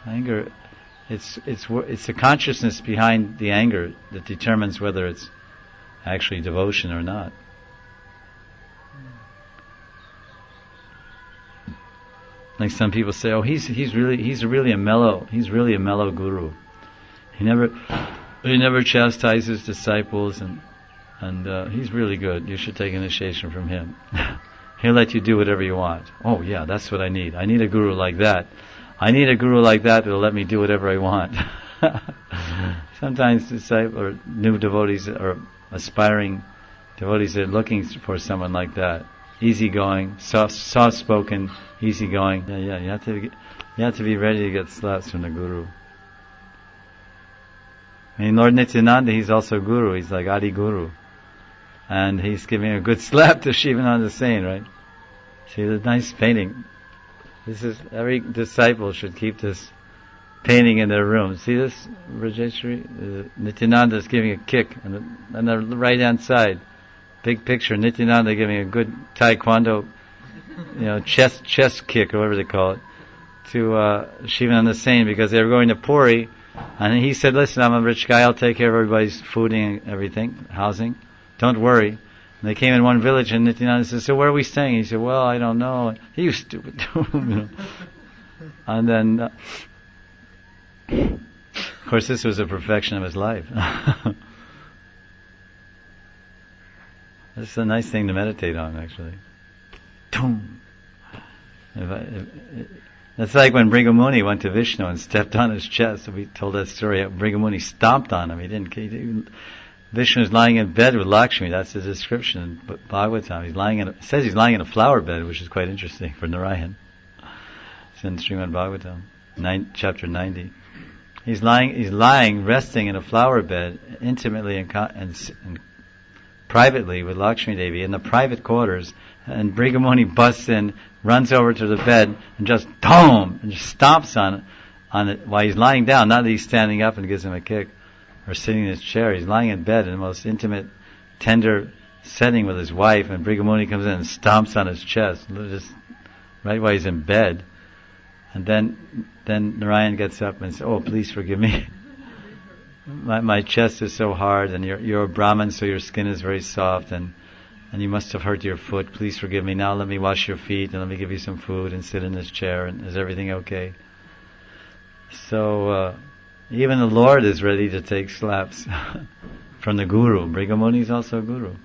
Anger, it's the consciousness behind the anger that determines whether it's actually devotion or not. Like some people say, oh, he's really a mellow guru. He never chastises disciples, and he's really good. You should take initiation from him. He'll let you do whatever you want. Oh yeah, that's what I need. I need a guru like that. I need a guru like that that'll let me do whatever I want. Sometimes disciples or new devotees or aspiring devotees are looking for someone like that. Easygoing, soft-spoken, easygoing. Yeah. You have to be ready to get slaps from the guru. I mean, Lord Nityananda, he's also guru. He's like Adi Guru, and he's giving a good slap to Shivananda Sain, right? See the nice painting. This is every disciple should keep this painting in their room. See this, Rajeshwari? Nityananda is giving a kick on the right hand side. Big picture, Nityananda giving a good taekwondo, chest kick or whatever they call it, to Shivananda Sain, because they were going to Puri, and he said, "Listen, I'm a rich guy. I'll take care of everybody's food and everything, housing. Don't worry." And they came in one village, and Nityananda said, "So where are we staying?" He said, "Well, I don't know." He was stupid. And then, of course, this was a perfection of his life. This is a nice thing to meditate on, actually. That's like when Brigamuni went to Vishnu and stepped on his chest. We told that story. Brigamuni stomped on him. He didn't. Vishnu is lying in bed with Lakshmi. That's the description in Bhagavatam. It says he's lying in a flower bed, which is quite interesting for Narayan. It's in Srimad Bhagavatam, chapter 90. He's lying, resting in a flower bed, intimately and privately with Lakshmi Devi in the private quarters, and Brigamuni busts in, runs over to the bed, and just stomps on it while he's lying down. Not that he's standing up and gives him a kick or sitting in his chair. He's lying in bed in the most intimate, tender setting with his wife, and Brigamuni comes in and stomps on his chest, just right while he's in bed. And then Narayan gets up and says, "Oh, please forgive me. My chest is so hard, and you're a Brahmin, so your skin is very soft, and you must have hurt your foot. Please forgive me. Now let me wash your feet, and let me give you some food, and sit in this chair, and is everything okay?" So even the Lord is ready to take slaps from the Guru. Brigamuni is also a Guru.